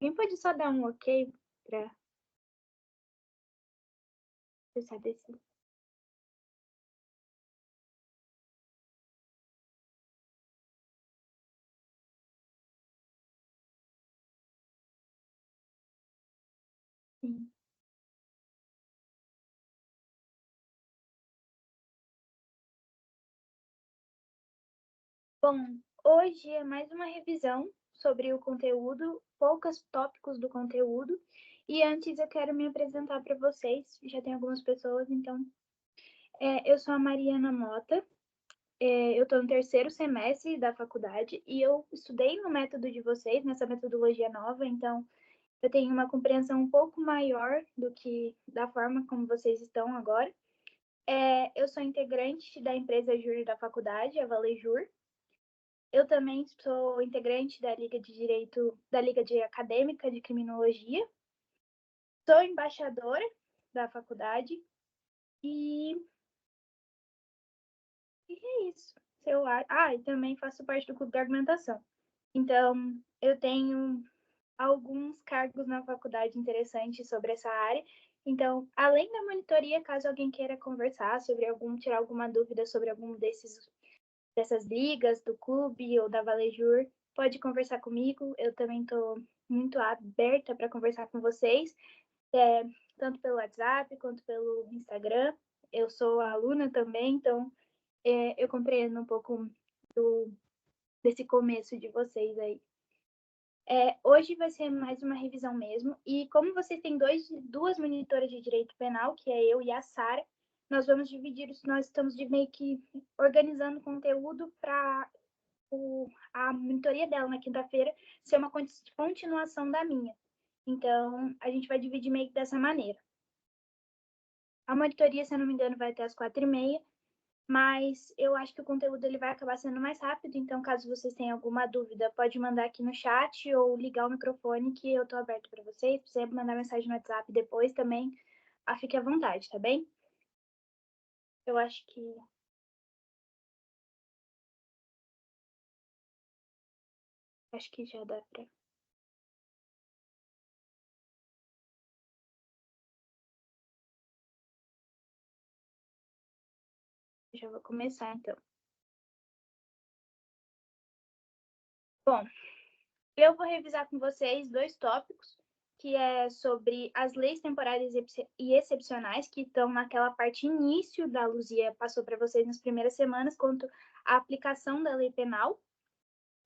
Alguém pode só dar um ok para eu saber se... Sim. Bom, hoje é mais uma revisão sobre o conteúdo, poucos tópicos do conteúdo. E antes eu quero me apresentar para vocês. Já tem algumas pessoas, então... eu sou a Mariana Mota. Eu estou no terceiro semestre da faculdade e eu estudei no método de vocês, nessa metodologia nova, então eu tenho uma compreensão um pouco maior do que da forma como vocês estão agora. Eu sou integrante da empresa júri da faculdade, a Valejur. Eu também sou integrante da Liga de Direito, da Liga de Acadêmica de Criminologia. Sou embaixadora da faculdade e, é isso. E também faço parte do clube de argumentação. Então, eu tenho alguns cargos na faculdade interessantes sobre essa área. Então, além da monitoria, caso alguém queira conversar sobre tirar alguma dúvida sobre algum dessas ligas do clube ou da Valejur, pode conversar comigo. Eu também estou muito aberta para conversar com vocês, tanto pelo WhatsApp quanto pelo Instagram. Eu sou aluna também, então eu compreendo um pouco desse começo de vocês aí. Hoje vai ser mais uma revisão mesmo, e como vocês têm duas monitoras de direito penal, que é eu e a Sara, nós vamos dividir, nós estamos meio que organizando conteúdo para a monitoria dela na quinta-feira ser uma continuação da minha. Então, a gente vai dividir meio que dessa maneira. A monitoria, se eu não me engano, vai até às 4h30, mas eu acho que o conteúdo ele vai acabar sendo mais rápido, então caso vocês tenham alguma dúvida, pode mandar aqui no chat ou ligar o microfone que eu tô aberto para vocês. Se você mandar mensagem no WhatsApp depois também, fique à vontade, tá bem? Eu acho que já dá para... Já vou começar então. Bom, eu vou revisar com vocês 2 tópicos, que é sobre as leis temporárias e excepcionais, que estão naquela parte início da Luzia passou para vocês nas primeiras semanas, quanto à aplicação da lei penal.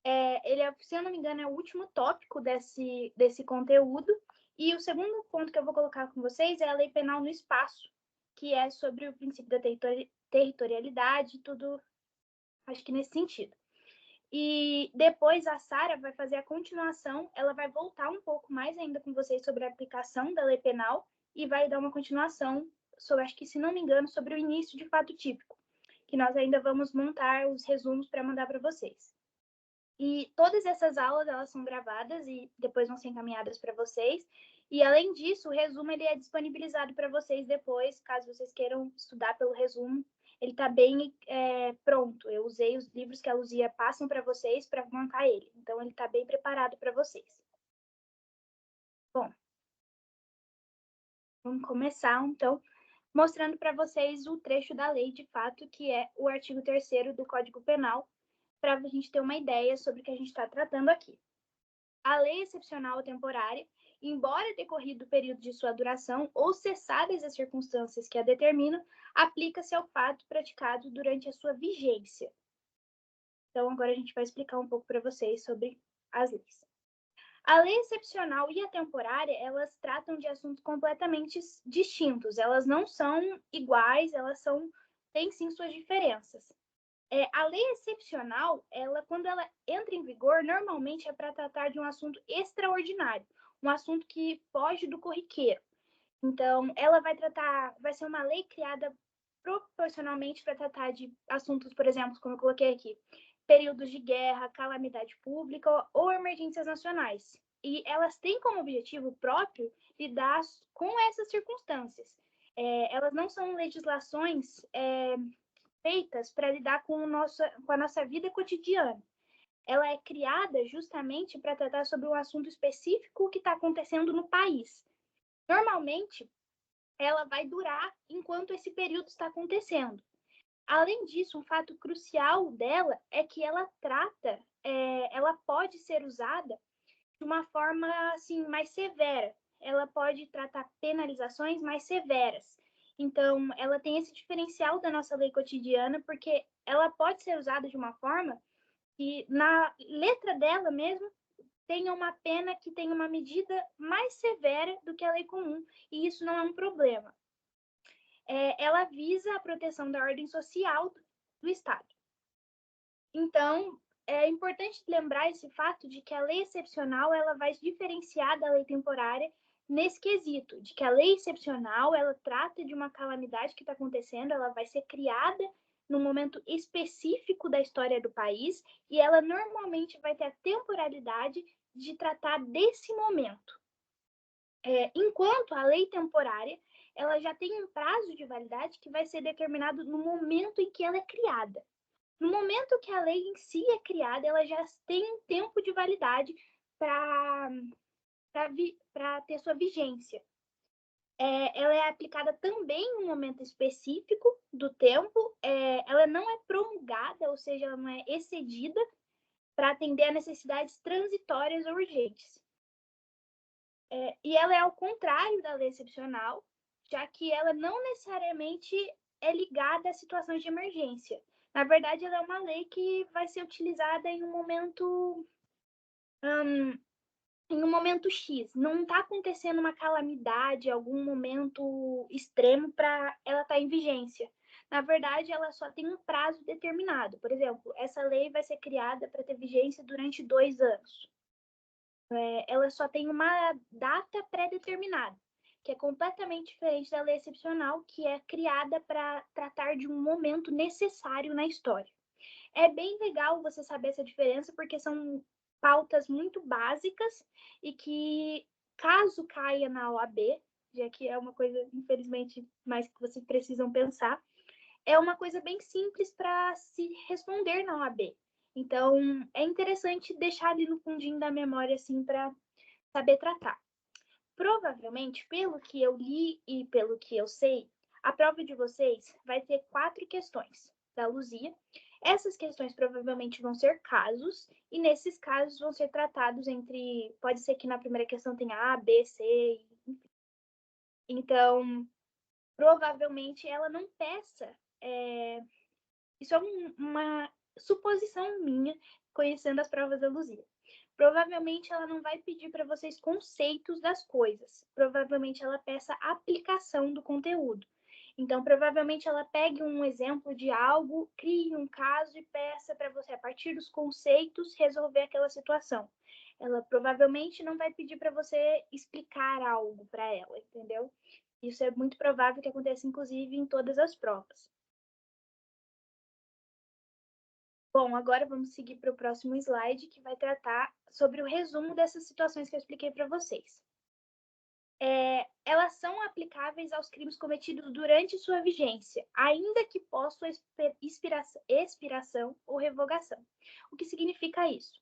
Ele, se eu não me engano, é o último tópico desse conteúdo. E o segundo ponto que eu vou colocar com vocês é a lei penal no espaço, que é sobre o princípio da territorialidade, tudo, acho que nesse sentido. E depois a Sara vai fazer a continuação, ela vai voltar um pouco mais ainda com vocês sobre a aplicação da lei penal e vai dar uma continuação sobre, acho que se não me engano, sobre o início de fato típico, que nós ainda vamos montar os resumos para mandar para vocês. E todas essas aulas, elas são gravadas e depois vão ser encaminhadas para vocês. E, além disso, o resumo ele é disponibilizado para vocês depois, caso vocês queiram estudar pelo resumo. Ele está bem pronto. Eu usei os livros que a Luzia passam para vocês para montar ele. Então, ele está bem preparado para vocês. Bom, vamos começar, então, mostrando para vocês o trecho da lei, de fato, que é o artigo 3º do Código Penal, para a gente ter uma ideia sobre o que a gente está tratando aqui. A lei excepcional ou temporária, embora decorrido o período de sua duração ou cessadas as circunstâncias que a determinam, aplica-se ao fato praticado durante a sua vigência. Então, agora a gente vai explicar um pouco para vocês sobre as leis. A lei excepcional e a temporária, elas tratam de assuntos completamente distintos. Elas não são iguais, têm sim suas diferenças. A lei excepcional, quando ela entra em vigor, normalmente é para tratar de um assunto extraordinário, um assunto que foge do corriqueiro. Então, ela vai ser uma lei criada proporcionalmente para tratar de assuntos, por exemplo, como eu coloquei aqui, períodos de guerra, calamidade pública ou emergências nacionais. E elas têm como objetivo próprio lidar com essas circunstâncias. Elas não são legislações feitas para lidar com a nossa vida cotidiana. ela é criada justamente para tratar sobre um assunto específico que está acontecendo no país. Normalmente, ela vai durar enquanto esse período está acontecendo. Além disso, um fato crucial dela é que ela ela pode ser usada de uma forma assim mais severa. Ela pode tratar penalizações mais severas. Então, ela tem esse diferencial da nossa lei cotidiana, porque ela pode ser usada de uma forma que, na letra dela mesmo, tenha uma pena que tenha uma medida mais severa do que a lei comum, e isso não é um problema. Ela visa a proteção da ordem social do Estado. Então, é importante lembrar esse fato de que a lei excepcional ela vai se diferenciar da lei temporária nesse quesito, de que a lei excepcional ela trata de uma calamidade que está acontecendo, ela vai ser criada num momento específico da história do país e ela normalmente vai ter a temporalidade de tratar desse momento. Enquanto a lei temporária ela já tem um prazo de validade que vai ser determinado no momento em que ela é criada. No momento que a lei em si é criada, ela já tem um tempo de validade para ter sua vigência. Ela é aplicada também em um momento específico do tempo, ela não é promulgada, ou seja, ela não é excedida para atender a necessidades transitórias ou urgentes. E ela é ao contrário da lei excepcional, já que ela não necessariamente é ligada a situações de emergência. Na verdade, ela é uma lei que vai ser utilizada em um momento X. Não está acontecendo uma calamidade, algum momento extremo para ela estar em vigência. Na verdade, ela só tem um prazo determinado. Por exemplo, essa lei vai ser criada para ter vigência durante 2 anos. Ela só tem uma data pré-determinada, que é completamente diferente da lei excepcional, que é criada para tratar de um momento necessário na história. É bem legal você saber essa diferença, porque são pautas muito básicas e que, caso caia na OAB, já que é uma coisa, infelizmente, mais que vocês precisam pensar, é uma coisa bem simples para se responder na OAB. Então, é interessante deixar ali no fundinho da memória, assim, para saber tratar. Provavelmente, pelo que eu li e pelo que eu sei, a prova de vocês vai ter 4 questões da Luzia. Essas questões provavelmente vão ser casos, e nesses casos vão ser tratados entre... Pode ser que na primeira questão tenha A, B, C, enfim. Então, provavelmente ela não peça... Isso é uma suposição minha, conhecendo as provas da Luzia. Provavelmente ela não vai pedir para vocês conceitos das coisas. Provavelmente ela peça aplicação do conteúdo. Então, provavelmente ela pegue um exemplo de algo, crie um caso e peça para você, a partir dos conceitos, resolver aquela situação. Ela provavelmente não vai pedir para você explicar algo para ela, entendeu? Isso é muito provável que aconteça, inclusive, em todas as provas. Bom, agora vamos seguir para o próximo slide, que vai tratar sobre o resumo dessas situações que eu expliquei para vocês. Elas são aplicáveis aos crimes cometidos durante sua vigência, ainda que possam expiração ou revogação. O que significa isso?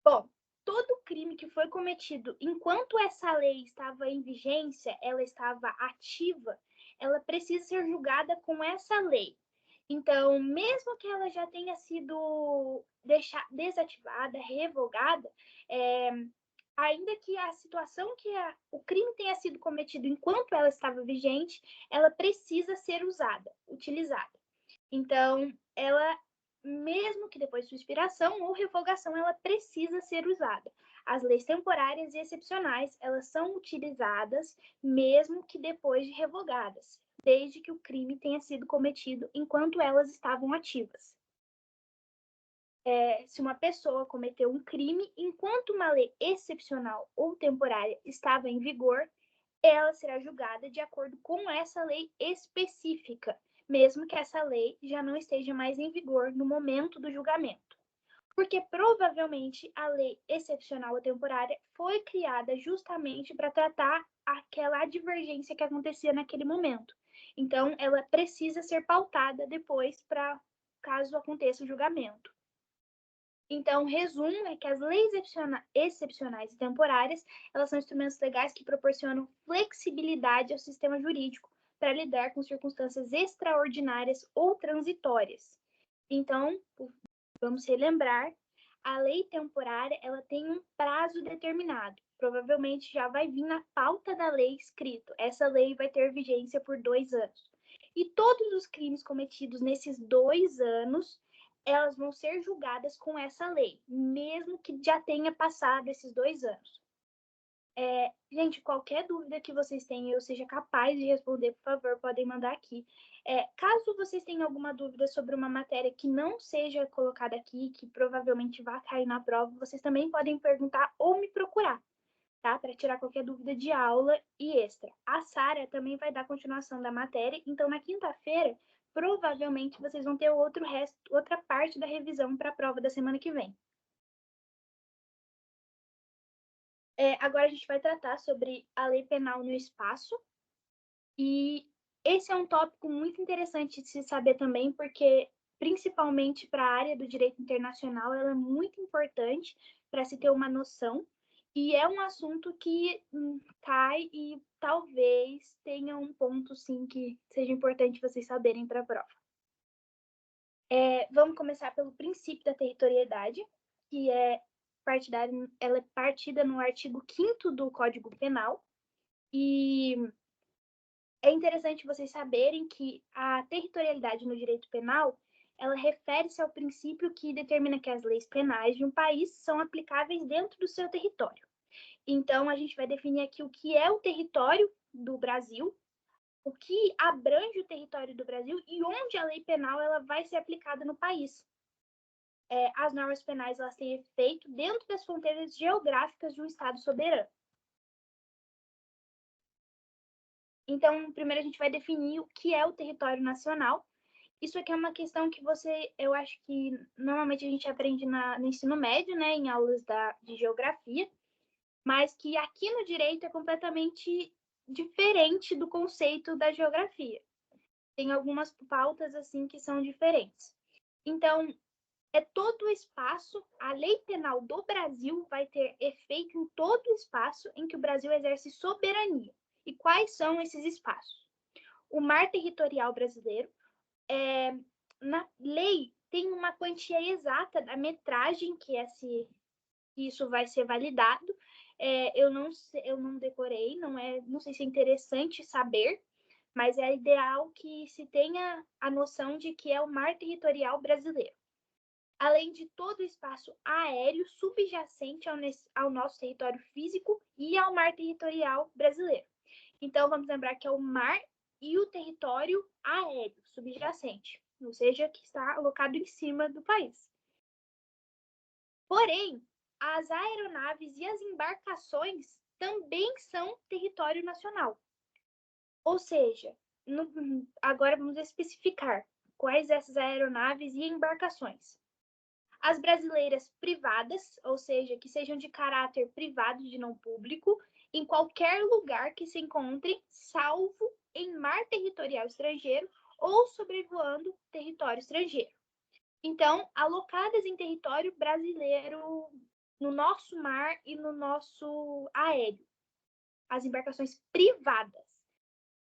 Bom, todo crime que foi cometido enquanto essa lei estava em vigência, ela estava ativa, ela precisa ser julgada com essa lei. Então, mesmo que ela já tenha sido desativada, revogada, ainda que a situação que o crime tenha sido cometido enquanto ela estava vigente, ela precisa ser utilizada. Então, ela, mesmo que depois de sua expiração ou revogação, ela precisa ser usada. As leis temporárias e excepcionais, elas são utilizadas mesmo que depois de revogadas, desde que o crime tenha sido cometido enquanto elas estavam ativas. Se uma pessoa cometeu um crime enquanto uma lei excepcional ou temporária estava em vigor, ela será julgada de acordo com essa lei específica, mesmo que essa lei já não esteja mais em vigor no momento do julgamento. Porque provavelmente a lei excepcional ou temporária foi criada justamente para tratar aquela divergência que acontecia naquele momento. Então, ela precisa ser pautada depois para caso aconteça o julgamento. Então, o resumo é que as leis excepcionais e temporárias, elas são instrumentos legais que proporcionam flexibilidade ao sistema jurídico para lidar com circunstâncias extraordinárias ou transitórias. Então, vamos relembrar, a lei temporária, ela tem um prazo determinado. Provavelmente já vai vir na pauta da lei escrito. Essa lei vai ter vigência por 2 anos. E todos os crimes cometidos nesses 2 anos, elas vão ser julgadas com essa lei, mesmo que já tenha passado esses 2 anos. Gente, qualquer dúvida que vocês tenham, eu seja capaz de responder, por favor, podem mandar aqui. Caso vocês tenham alguma dúvida sobre uma matéria que não seja colocada aqui, que provavelmente vai cair na prova, vocês também podem perguntar ou me procurar, tá? Para tirar qualquer dúvida de aula e extra. A Sara também vai dar continuação da matéria, então na quinta-feira, provavelmente vocês vão ter outra parte da revisão para a prova da semana que vem. Agora a gente vai tratar sobre a lei penal no espaço. E esse é um tópico muito interessante de se saber também, porque, principalmente para a área do direito internacional, ela é muito importante para se ter uma noção. E é um assunto que cai e talvez tenha um ponto, sim, que seja importante vocês saberem para a prova. Vamos começar pelo princípio da territorialidade, que ela é partida no artigo 5º do Código Penal. E é interessante vocês saberem que a territorialidade no direito penal, ela refere-se ao princípio que determina que as leis penais de um país são aplicáveis dentro do seu território. Então, a gente vai definir aqui o que é o território do Brasil, o que abrange o território do Brasil e onde a lei penal ela vai ser aplicada no país. As normas penais elas têm efeito dentro das fronteiras geográficas de um Estado soberano. Então, primeiro a gente vai definir o que é o território nacional. Isso aqui é uma questão que eu acho que normalmente a gente aprende no ensino médio, né, em aulas de geografia, mas que aqui no direito é completamente diferente do conceito da geografia. Tem algumas pautas assim que são diferentes. Então, é todo o espaço, a lei penal do Brasil vai ter efeito em todo o espaço em que o Brasil exerce soberania. E quais são esses espaços? O mar territorial brasileiro, na lei tem uma quantia exata da metragem que isso vai ser validado. Eu não decorei, não sei se é interessante saber, mas é ideal que se tenha a noção de que é o mar territorial brasileiro. Além de todo o espaço aéreo subjacente ao nosso território físico e ao mar territorial brasileiro. Então, vamos lembrar que é o mar e o território aéreo subjacente, ou seja, que está alocado em cima do país. Porém, as aeronaves e as embarcações também são território nacional. Ou seja, agora vamos especificar quais essas aeronaves e embarcações. As brasileiras privadas, ou seja, que sejam de caráter privado de não público, em qualquer lugar que se encontrem, salvo em mar territorial estrangeiro ou sobrevoando território estrangeiro. Então, alocadas em território brasileiro, no nosso mar e no nosso aéreo, as embarcações privadas,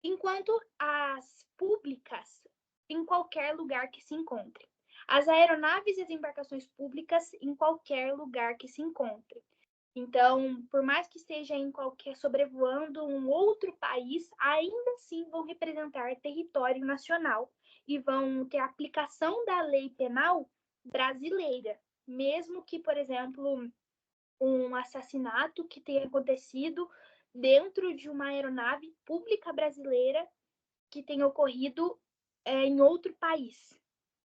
enquanto as públicas, em qualquer lugar que se encontrem. As aeronaves e as embarcações públicas em qualquer lugar que se encontre. Então, por mais que esteja sobrevoando um outro país, ainda assim vão representar território nacional e vão ter aplicação da lei penal brasileira, mesmo que, por exemplo, um assassinato que tenha acontecido dentro de uma aeronave pública brasileira que tenha ocorrido em outro país.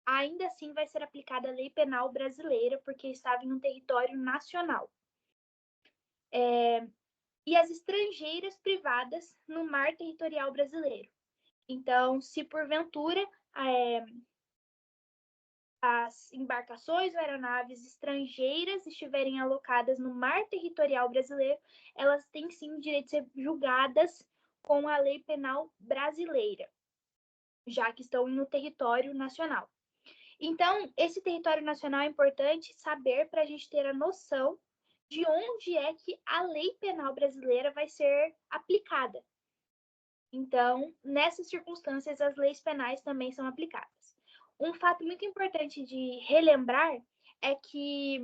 Ainda assim vai ser aplicada a lei penal brasileira, porque estava em um território nacional. E as estrangeiras privadas no mar territorial brasileiro. Então, se porventura as embarcações ou aeronaves estrangeiras estiverem alocadas no mar territorial brasileiro, elas têm sim o direito de ser julgadas com a lei penal brasileira, já que estão no território nacional. Então, esse território nacional é importante saber para a gente ter a noção de onde é que a lei penal brasileira vai ser aplicada. Então, nessas circunstâncias, as leis penais também são aplicadas. Um fato muito importante de relembrar é que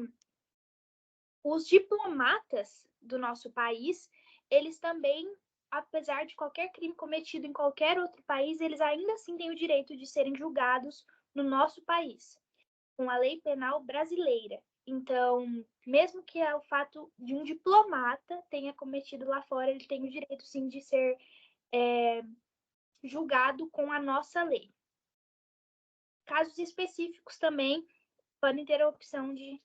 os diplomatas do nosso país, eles também, apesar de qualquer crime cometido em qualquer outro país, eles ainda assim têm o direito de serem julgados no nosso país, com a lei penal brasileira. Então, mesmo que o fato de um diplomata tenha cometido lá fora, ele tem o direito, sim, de ser julgado com a nossa lei. Casos específicos também podem ter a opção de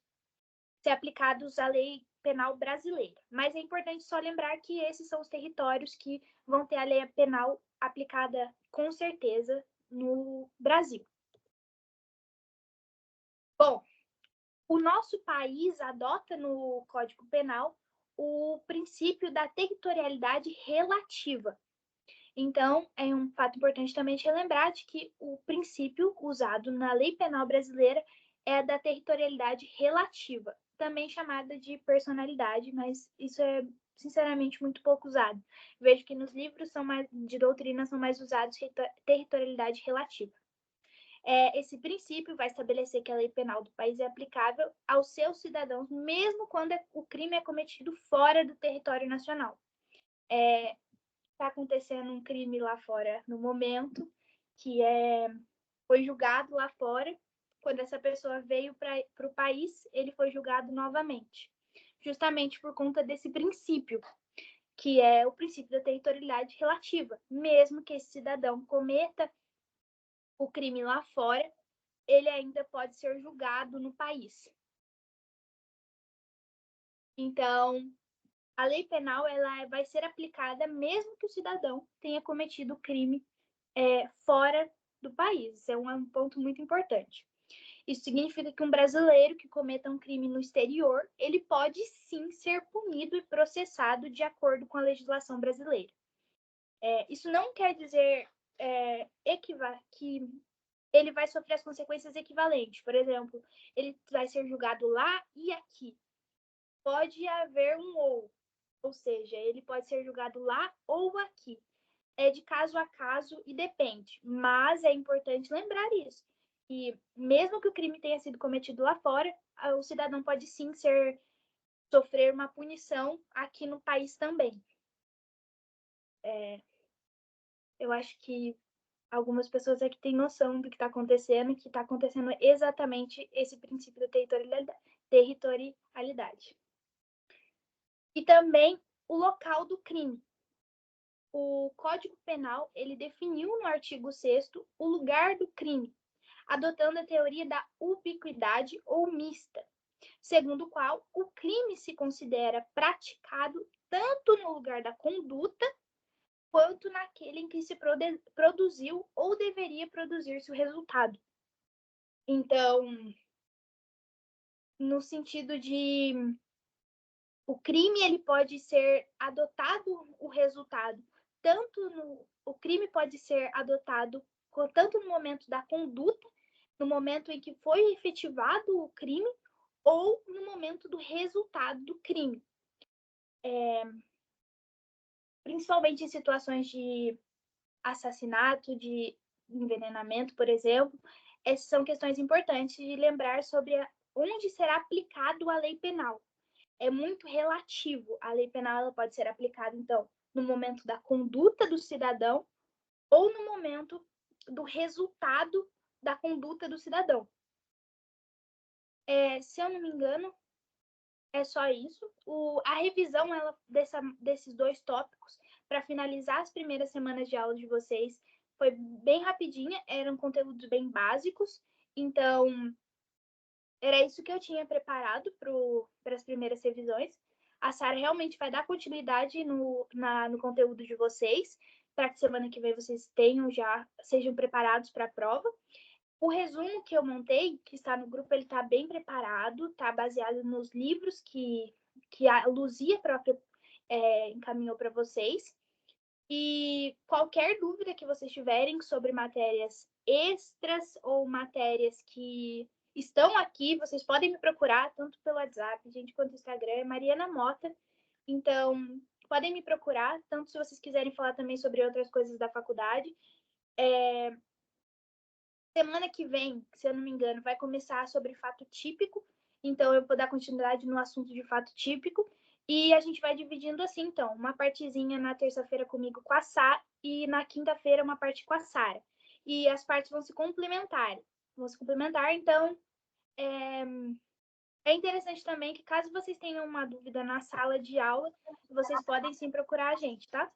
ser aplicados à lei penal brasileira. Mas é importante só lembrar que esses são os territórios que vão ter a lei penal aplicada com certeza no Brasil. Bom, o nosso país adota no Código Penal o princípio da territorialidade relativa. Então, é um fato importante também de relembrar de que o princípio usado na lei penal brasileira é da territorialidade relativa, também chamada de personalidade, mas isso é sinceramente muito pouco usado. Vejo que nos livros de doutrina são mais usados territorialidade relativa. Esse princípio vai estabelecer que a lei penal do país é aplicável aos seus cidadãos, mesmo quando o crime é cometido fora do território nacional. Está acontecendo um crime lá fora no momento, que foi julgado lá fora. Quando essa pessoa veio para o país, ele foi julgado novamente, justamente por conta desse princípio, que é o princípio da territorialidade relativa. Mesmo que esse cidadão cometa o crime lá fora, ele ainda pode ser julgado no país. Então, a lei penal ela vai ser aplicada mesmo que o cidadão tenha cometido o crime fora do país. Isso é um ponto muito importante. Isso significa que um brasileiro que cometa um crime no exterior, ele pode sim ser punido e processado de acordo com a legislação brasileira. Isso não quer dizer que ele vai sofrer as consequências equivalentes. Por exemplo, ele vai ser julgado lá e aqui. Pode haver um ou seja, ele pode ser julgado lá ou aqui. É de caso a caso e depende. Mas é importante lembrar isso. E mesmo que o crime tenha sido cometido lá fora, o cidadão pode sim sofrer uma punição aqui no país também. Eu acho que algumas pessoas aqui têm noção do que está acontecendo, que está acontecendo exatamente esse princípio da territorialidade. E também o local do crime. O Código Penal ele definiu no artigo 6º o lugar do crime, adotando a teoria da ubiquidade ou mista, segundo o qual o crime se considera praticado tanto no lugar da conduta quanto naquele em que se produziu ou deveria produzir-se o resultado. Então, no sentido de o crime ele pode ser adotado o resultado o crime pode ser adotado tanto no momento da conduta, no momento em que foi efetivado o crime, ou no momento do resultado do crime. Principalmente em situações de assassinato, de envenenamento, por exemplo, essas são questões importantes de lembrar sobre onde será aplicado a lei penal. É muito relativo. A lei penal ela pode ser aplicada, então, no momento da conduta do cidadão ou no momento do resultado da conduta do cidadão. Se eu não me engano, é só isso. A revisão desses dois tópicos, para finalizar as primeiras semanas de aula de vocês, foi bem rapidinha, eram conteúdos bem básicos, então era isso que eu tinha preparado para as primeiras revisões. A Sara realmente vai dar continuidade no conteúdo de vocês, para que semana que vem vocês sejam preparados para a prova. O resumo que eu montei, que está no grupo, ele está bem preparado, está baseado nos livros que a Luzia própria encaminhou para vocês. E qualquer dúvida que vocês tiverem sobre matérias extras ou matérias que estão aqui, vocês podem me procurar tanto pelo WhatsApp, gente, quanto no Instagram, é Mariana Mota. Então, podem me procurar, tanto se vocês quiserem falar também sobre outras coisas da faculdade. Semana que vem, se eu não me engano, vai começar sobre fato típico. Então, eu vou dar continuidade no assunto de fato típico. E a gente vai dividindo assim, então, uma partezinha na terça-feira comigo com a Sá e na quinta-feira uma parte com a Sara. E as partes vão se complementar. Então, é interessante também que caso vocês tenham uma dúvida na sala de aula, vocês podem sim procurar a gente, tá?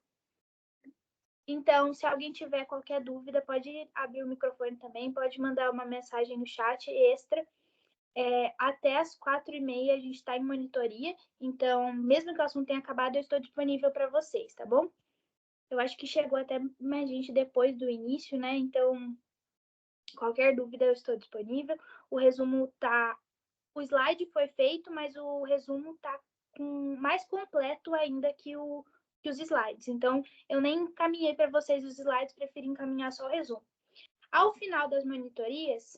Então, se alguém tiver qualquer dúvida, pode abrir o microfone também, pode mandar uma mensagem no chat extra. Até as 4h30 a gente está em monitoria, então, mesmo que o assunto tenha acabado, eu estou disponível para vocês, tá bom? Eu acho que chegou até mais gente depois do início, né? Então, qualquer dúvida eu estou disponível. O resumo tá... O slide foi feito, mas o resumo tá mais completo ainda que os slides. Então, eu nem encaminhei para vocês os slides, preferi encaminhar só o resumo. Ao final das monitorias,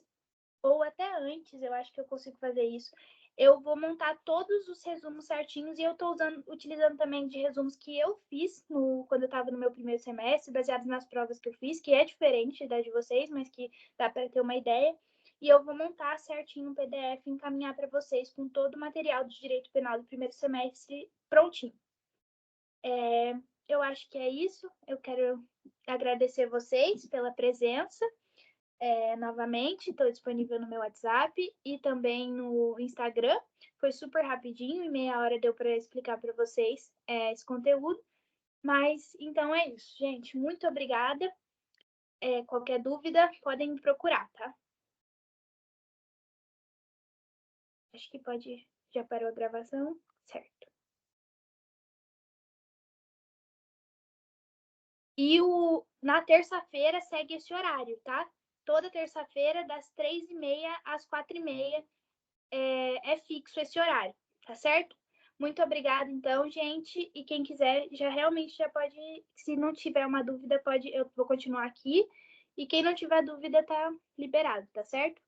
ou até antes, eu acho que eu consigo fazer isso, eu vou montar todos os resumos certinhos e eu estou utilizando também de resumos que eu fiz quando eu estava no meu primeiro semestre, baseados nas provas que eu fiz, que é diferente da de vocês, mas que dá para ter uma ideia. E eu vou montar certinho um PDF e encaminhar para vocês com todo o material de direito penal do primeiro semestre prontinho. Eu acho que é isso. Eu quero agradecer vocês pela presença. Novamente, estou disponível no meu WhatsApp e também no Instagram. Foi super rapidinho, em meia hora deu para explicar para vocês esse conteúdo. Mas, então é isso, gente. Muito obrigada. Qualquer dúvida, podem me procurar, tá? Acho que pode... Já parou a gravação? Certo. E na terça-feira segue esse horário, tá? Toda terça-feira, das 3h30 às 4h30, é fixo esse horário, tá certo? Muito obrigada, então, gente. E quem quiser, já pode, se não tiver uma dúvida, eu vou continuar aqui. E quem não tiver dúvida, tá liberado, tá certo?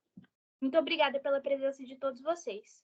Muito obrigada pela presença de todos vocês.